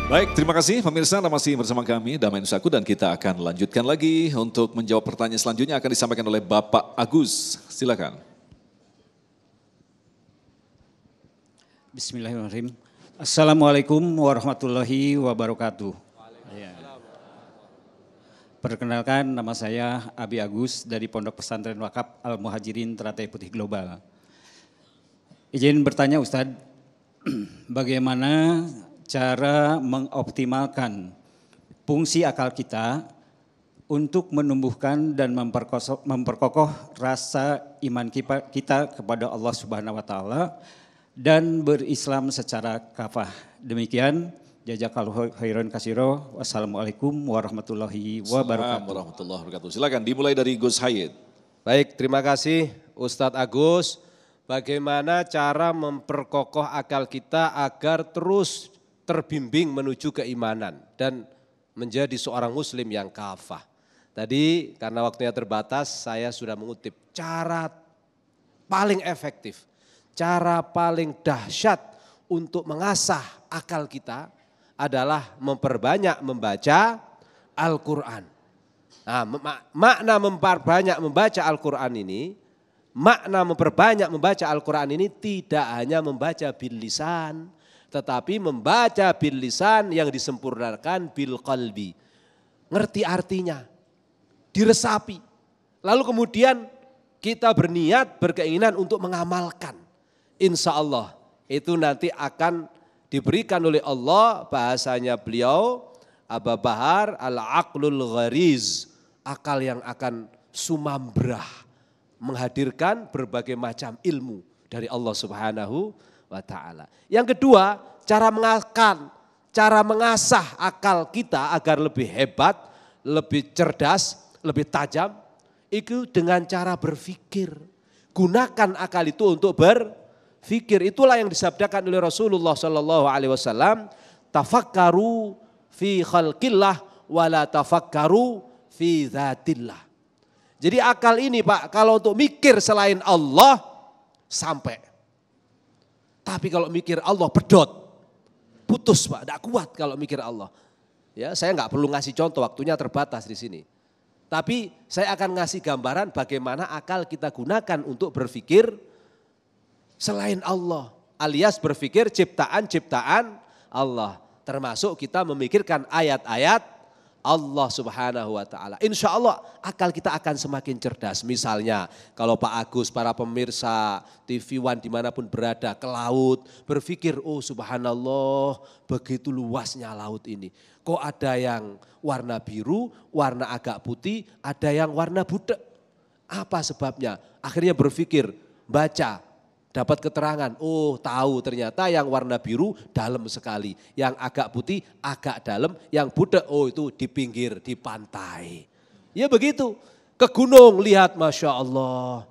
Baik, terima kasih pemirsa, Anda masih bersama kami, Damai Nusaku, dan kita akan lanjutkan lagi untuk menjawab pertanyaan selanjutnya akan disampaikan oleh Bapak Agus. Silakan. Bismillahirrahmanirrahim. Assalamualaikum warahmatullahi wabarakatuh. Perkenalkan, nama saya Abi Agus dari Pondok Pesantren Wakaf Al-Muhajirin Teratai Putih Global. Izin bertanya Ustadz, bagaimana cara mengoptimalkan fungsi akal kita untuk menumbuhkan dan memperkokoh rasa iman kita kepada Allah Subhanahu wa Ta'ala dan berislam secara kafah. Demikian, jazakallahu khairan katsira. Wassalamualaikum warahmatullahi wabarakatuh. Warahmatullahi wabarakatuh. Silakan dimulai dari Gus Hayid. Baik, terima kasih Ustadz Agus. Bagaimana cara memperkokoh akal kita agar terus terbimbing menuju keimanan dan menjadi seorang muslim yang kafah. Tadi karena waktunya terbatas saya sudah mengutip cara paling efektif, cara paling dahsyat untuk mengasah akal kita adalah memperbanyak membaca Al-Quran. Nah, makna memperbanyak membaca Al-Quran ini, makna memperbanyak membaca Al-Quran ini tidak hanya membaca bil lisan, tetapi membaca bil lisan yang disempurnakan bil qalbi. Ngerti artinya, diresapi. Lalu kemudian kita berniat, berkeinginan untuk mengamalkan. Insya Allah itu nanti akan diberikan oleh Allah, bahasanya beliau Aba Bahar al-aqlul ghariz, akal yang akan sumambrah, menghadirkan berbagai macam ilmu dari Allah Subhanahu wa Ta'ala. Yang kedua, cara mengasah akal kita agar lebih hebat, lebih cerdas, lebih tajam, itu dengan cara berpikir. Gunakan akal itu untuk berpikir. Itulah yang disabdakan oleh Rasulullah SAW, tafakkaru fi khalqillah wala tafakkaru fi dzatillah. Jadi akal ini Pak, kalau untuk mikir selain Allah, sampai. Tapi kalau mikir Allah pedot, putus Pak, tidak kuat kalau mikir Allah. Ya, saya nggak perlu ngasih contoh, waktunya terbatas di sini. Tapi saya akan ngasih gambaran bagaimana akal kita gunakan untuk berpikir selain Allah. Alias berpikir ciptaan-ciptaan Allah. Termasuk kita memikirkan ayat-ayat Allah Subhanahu wa Ta'ala. Insya Allah akal kita akan semakin cerdas. Misalnya kalau Pak Agus, para pemirsa TV One dimanapun berada ke laut, berpikir oh subhanallah begitu luasnya laut ini. Kok ada yang warna biru, warna agak putih, ada yang warna budak. Apa sebabnya? Akhirnya berpikir, baca. Dapat keterangan, oh tahu ternyata yang warna biru dalam sekali. Yang agak putih agak dalam, yang budak oh itu di pinggir, di pantai. Ya begitu, ke gunung lihat Masya Allah.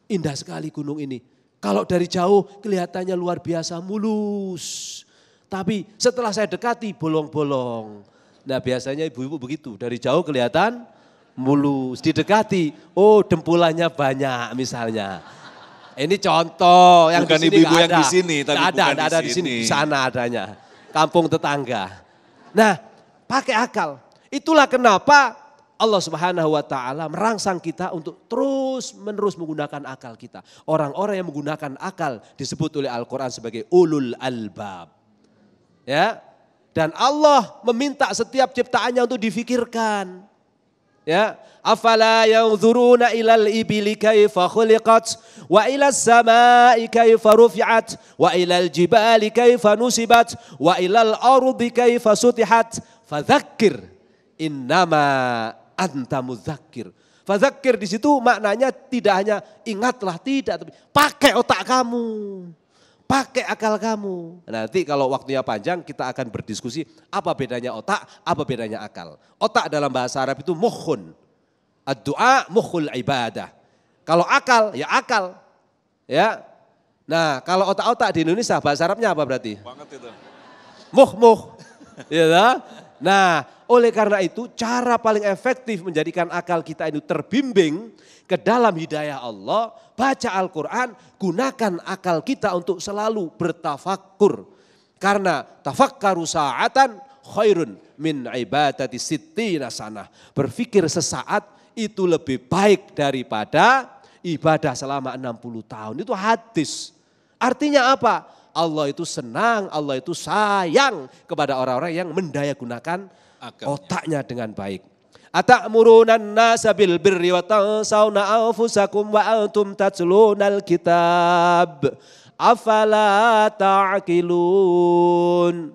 Indah sekali gunung ini. Kalau dari jauh kelihatannya luar biasa mulus. Tapi setelah saya dekati bolong-bolong. Nah biasanya ibu-ibu begitu, dari jauh kelihatan mulus. Didekati, oh dempulannya banyak misalnya. Ini contoh yang bukan di sini ibu-ibu yang ada. di sini, tapi ada di sini, di sana adanya. Kampung tetangga. Nah, pakai akal. Itulah kenapa Allah Subhanahu wa Ta'ala merangsang kita untuk terus-menerus menggunakan akal kita. Orang-orang yang menggunakan akal disebut oleh Al-Qur'an sebagai ulul albab. Ya. Dan Allah meminta setiap ciptaannya untuk difikirkan. Ya, afala yanzuruna ilal ibili kaifa khuliqat wa ilas samai kaifa rufi'at wa ilal jibali kaifa nusibat wa ilal ardi kaifa sutihat fadzakkir innama anta mudzakir. Fadzakkir di situ maknanya tidak hanya ingatlah, tidak, tapi pakai otak kamu. Pakai akal kamu. Nanti kalau waktunya panjang kita akan berdiskusi apa bedanya otak, apa bedanya akal. Otak dalam bahasa Arab itu mukhun. Ad-du'a mukhul ibadah. Kalau akal, ya akal. Ya. Nah kalau otak-otak di Indonesia bahasa Arabnya apa berarti? Banget itu. Muh. Ya. Nah oleh karena itu cara paling efektif menjadikan akal kita itu terbimbing ke dalam hidayah Allah, baca Al-Quran, gunakan akal kita untuk selalu bertafakur. Karena tafakkaru sa'atan khairun min ibadati sittina sanah. Berpikir sesaat itu lebih baik daripada ibadah selama 60 tahun. Itu hadis. Artinya apa? Allah itu senang, Allah itu sayang kepada orang-orang yang mendayagunakan otaknya dengan baik. Ata'murunan nasa bil birri wa tansawna anfusakum wa antum tatlunal kitab. Afala ta'qilun.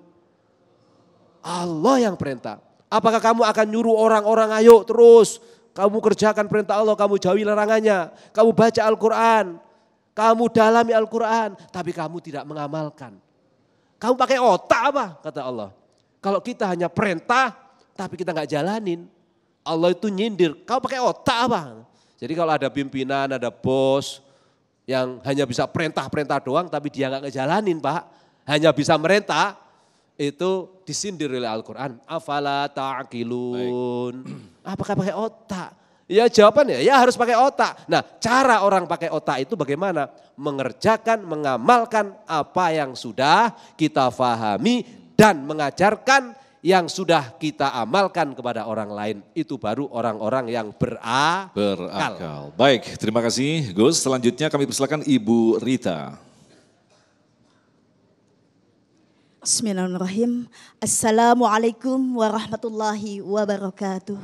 Allah yang perintah. Apakah kamu akan nyuruh orang-orang ayo terus kamu kerjakan perintah Allah, kamu jauhi larangannya, kamu baca Al-Quran, kamu dalami Al-Quran, tapi kamu tidak mengamalkan. Kamu pakai otak apa? Kata Allah. Kalau kita hanya perintah, tapi kita nggak jalanin, Allah itu nyindir. Kamu pakai otak apa? Jadi kalau ada pimpinan, ada bos yang hanya bisa perintah-perintah doang, tapi dia nggak ngejalanin Pak, hanya bisa merintah, itu disindir oleh Al-Quran. Afala ta'qilun. Apakah pakai otak? Ya jawabannya ya harus pakai otak. Nah cara orang pakai otak itu bagaimana? Mengerjakan, mengamalkan apa yang sudah kita fahami dan mengajarkan yang sudah kita amalkan kepada orang lain. Itu baru orang-orang yang berakal. Baik, terima kasih Gus. Selanjutnya kami persilakan Ibu Rita. Bismillahirrahmanirrahim. Assalamualaikum warahmatullahi wabarakatuh.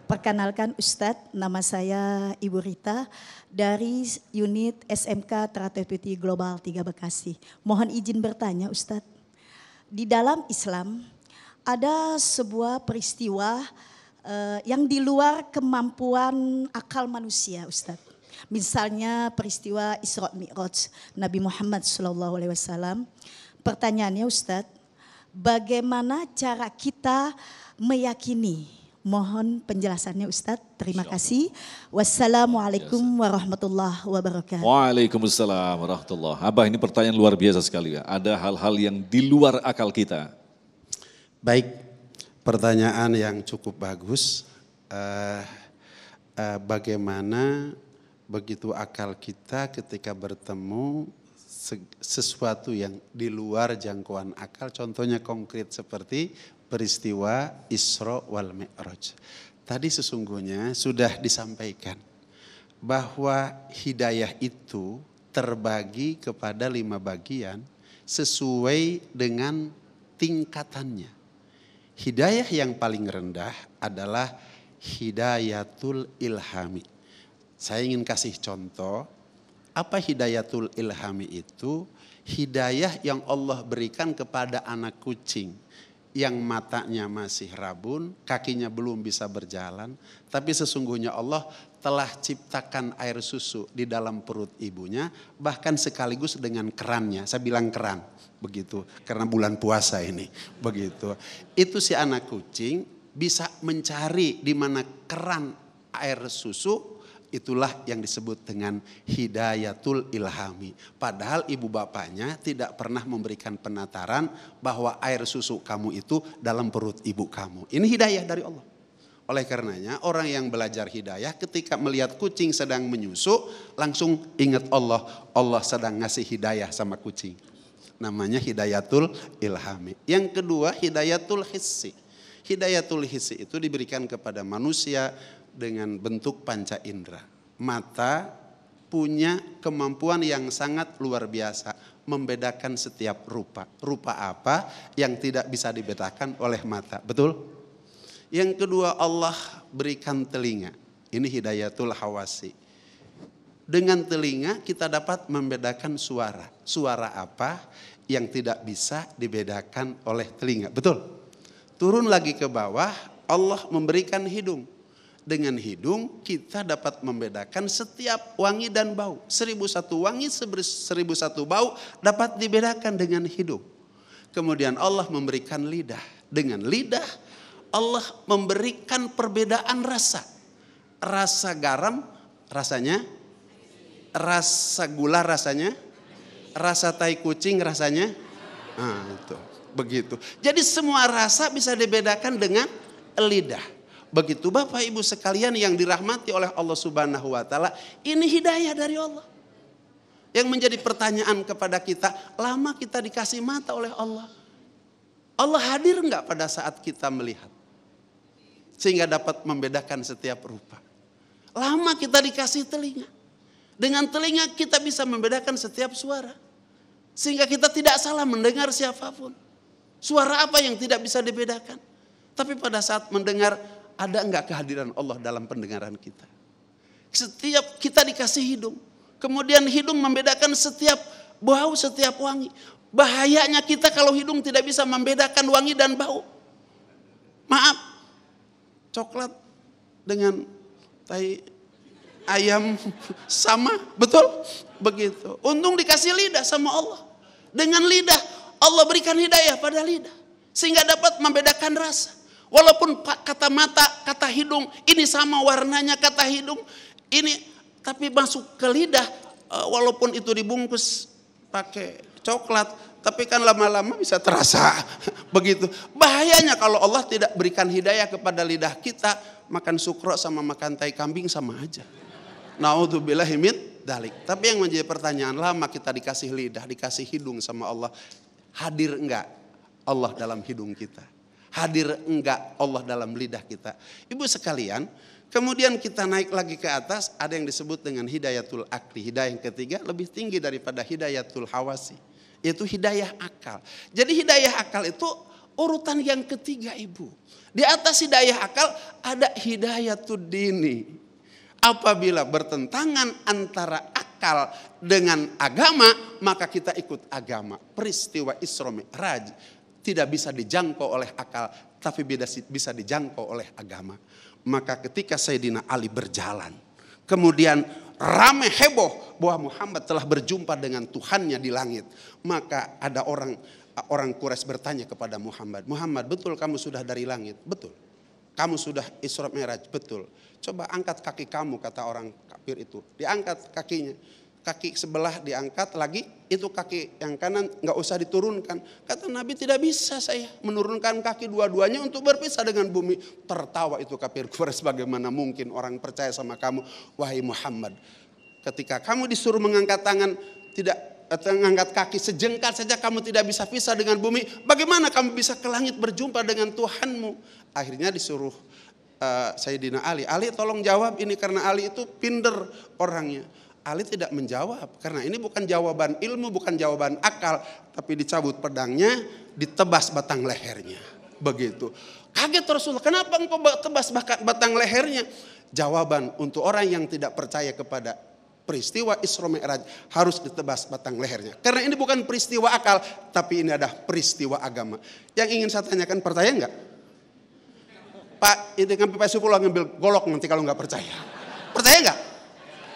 Perkenalkan Ustadz, nama saya Ibu Rita dari unit SMK Teratai Global 3 Bekasi. Mohon izin bertanya Ustadz, di dalam Islam ada sebuah peristiwa yang di luar kemampuan akal manusia Ustadz. Misalnya peristiwa Isra Mi'raj Nabi Muhammad SAW. Pertanyaannya Ustadz, bagaimana cara kita meyakini? Mohon penjelasannya Ustadz. Terima kasih. Wassalamualaikum warahmatullahi wabarakatuh. Waalaikumsalam warahmatullahi. Abah, ini pertanyaan luar biasa sekali ya. Ada hal-hal yang di luar akal kita. Baik, pertanyaan yang cukup bagus. Bagaimana begitu akal kita ketika bertemu sesuatu yang di luar jangkauan akal, contohnya konkret seperti peristiwa Isra wal Mi'raj. Tadi sesungguhnya sudah disampaikan bahwa hidayah itu terbagi kepada 5 bagian sesuai dengan tingkatannya. Hidayah yang paling rendah adalah hidayatul ilhami. Saya ingin kasih contoh, apa hidayatul ilhami itu? Hidayah yang Allah berikan kepada anak kucing yang matanya masih rabun, kakinya belum bisa berjalan, tapi sesungguhnya Allah telah ciptakan air susu di dalam perut ibunya, bahkan sekaligus dengan kerannya. Saya bilang keran, begitu, karena bulan puasa ini, begitu. Itu si anak kucing bisa mencari di mana keran air susu. Itulah yang disebut dengan hidayatul ilhami. Padahal ibu bapaknya tidak pernah memberikan penataran bahwa air susu kamu itu dalam perut ibu kamu. Ini hidayah dari Allah. Oleh karenanya orang yang belajar hidayah ketika melihat kucing sedang menyusu langsung ingat Allah. Allah sedang ngasih hidayah sama kucing. Namanya hidayatul ilhami. Yang kedua hidayatul hissi. Hidayatul hissi itu diberikan kepada manusia dengan bentuk panca indera. Mata punya kemampuan yang sangat luar biasa membedakan setiap rupa. Rupa apa yang tidak bisa dibedakan oleh mata. Betul? Yang kedua Allah berikan telinga. Ini hidayatul hawasi. Dengan telinga kita dapat membedakan suara. Suara apa yang tidak bisa dibedakan oleh telinga. Betul? Turun lagi ke bawah Allah memberikan hidung. Dengan hidung kita dapat membedakan setiap wangi dan bau. 1001 wangi, 1001 bau dapat dibedakan dengan hidung. Kemudian Allah memberikan lidah. Dengan lidah Allah memberikan perbedaan rasa. Rasa garam rasanya, rasa gula rasanya, rasa tai kucing rasanya. Nah, itu begitu. Jadi semua rasa bisa dibedakan dengan lidah. Begitu Bapak Ibu sekalian yang dirahmati oleh Allah Subhanahu wa taala, ini hidayah dari Allah. Yang menjadi pertanyaan kepada kita, lama kita dikasih mata oleh Allah. Allah hadir enggak pada saat kita melihat? Sehingga dapat membedakan setiap rupa. Lama kita dikasih telinga. Dengan telinga kita bisa membedakan setiap suara. Sehingga kita tidak salah mendengar siapapun. Suara apa yang tidak bisa dibedakan? Tapi pada saat mendengar, ada enggak kehadiran Allah dalam pendengaran kita? Setiap kita dikasih hidung. Kemudian hidung membedakan setiap bau, setiap wangi. Bahayanya kita kalau hidung tidak bisa membedakan wangi dan bau. Maaf, coklat dengan tai ayam sama, betul? Begitu. Untung dikasih lidah sama Allah. Dengan lidah, Allah berikan hidayah pada lidah. Sehingga dapat membedakan rasa. Walaupun kata mata, kata hidung, ini sama warnanya kata hidung. Ini tapi masuk ke lidah, walaupun itu dibungkus pakai coklat, tapi kan lama-lama bisa terasa. Begitu. Bahayanya kalau Allah tidak berikan hidayah kepada lidah kita, makan sukro sama makan tai kambing sama aja. Naudzubillahi min dalik. Tapi yang menjadi pertanyaan, lama kita dikasih lidah, dikasih hidung sama Allah, hadir enggak Allah dalam hidung kita? Hadir enggak Allah dalam lidah kita? Ibu sekalian, kemudian kita naik lagi ke atas, ada yang disebut dengan hidayatul akli. Hidayah yang ketiga lebih tinggi daripada hidayatul hawasi, yaitu hidayah akal. Jadi hidayah akal itu urutan yang ketiga, Ibu. Di atas hidayah akal ada hidayatul dini. Apabila bertentangan antara akal dengan agama, maka kita ikut agama. Peristiwa Isra Mi'raj tidak bisa dijangkau oleh akal, tapi bisa dijangkau oleh agama. Maka ketika Sayyidina Ali berjalan, kemudian ramai heboh bahwa Muhammad telah berjumpa dengan Tuhannya di langit. Maka ada orang Quraisy bertanya kepada Muhammad, Muhammad, betul kamu sudah dari langit? Betul. Kamu sudah Isra Mi'raj? Betul. Coba angkat kaki kamu, kata orang kafir itu. Diangkat kakinya. Kaki sebelah diangkat lagi, itu kaki yang kanan nggak usah diturunkan. Kata Nabi, tidak bisa saya menurunkan kaki dua-duanya untuk berpisah dengan bumi. Tertawa itu kafir Quraisy, bagaimana mungkin orang percaya sama kamu, wahai Muhammad. Ketika kamu disuruh mengangkat tangan, tidak mengangkat kaki sejengkal saja kamu tidak bisa pisah dengan bumi. Bagaimana kamu bisa ke langit berjumpa dengan Tuhanmu? Akhirnya disuruh Sayyidina Ali. Ali tolong jawab ini, karena Ali itu pinter orangnya. Ali tidak menjawab karena ini bukan jawaban ilmu, bukan jawaban akal, tapi dicabut pedangnya, ditebas batang lehernya. Begitu. Kaget Rasulullah, kenapa engkau tebas batang lehernya? Jawaban untuk orang yang tidak percaya kepada peristiwa Isra Mi'raj, harus ditebas batang lehernya. Karena ini bukan peristiwa akal, tapi ini adalah peristiwa agama. Yang ingin saya tanyakan, percaya enggak? Pak, itu kan Pak Sukulo ngambil golok nanti kalau enggak percaya. Percaya enggak?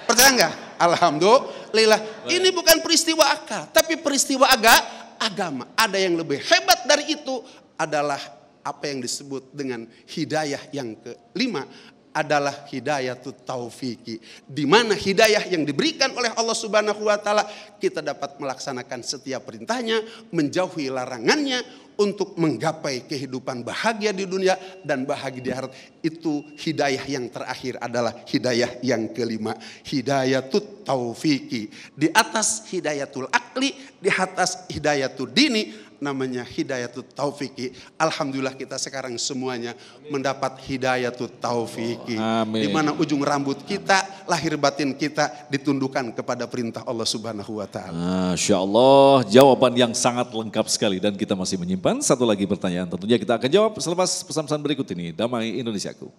Percaya enggak? Alhamdulillah. Ini bukan peristiwa akal, tapi peristiwa agama. Ada yang lebih hebat dari itu, adalah apa yang disebut dengan hidayah yang kelima, adalah hidayatut taufiki. Di mana hidayah yang diberikan oleh Allah Subhanahu wa taala, kita dapat melaksanakan setiap perintahnya, menjauhi larangannya, untuk menggapai kehidupan bahagia di dunia dan bahagia di akhirat. Itu hidayah yang terakhir, adalah hidayah yang kelima, hidayatut taufiki. Di atas hidayatul akli, di atas hidayatul dini, namanya hidayatut taufiki. Alhamdulillah kita sekarang semuanya mendapat hidayatut taufiki. Di mana ujung rambut kita, lahir batin kita ditundukkan kepada perintah Allah Subhanahu wa taala. Masya Allah, jawaban yang sangat lengkap sekali, dan kita masih menyimpan satu lagi pertanyaan. Tentunya kita akan jawab selepas pesan-pesan berikut ini. Damai Indonesiaku.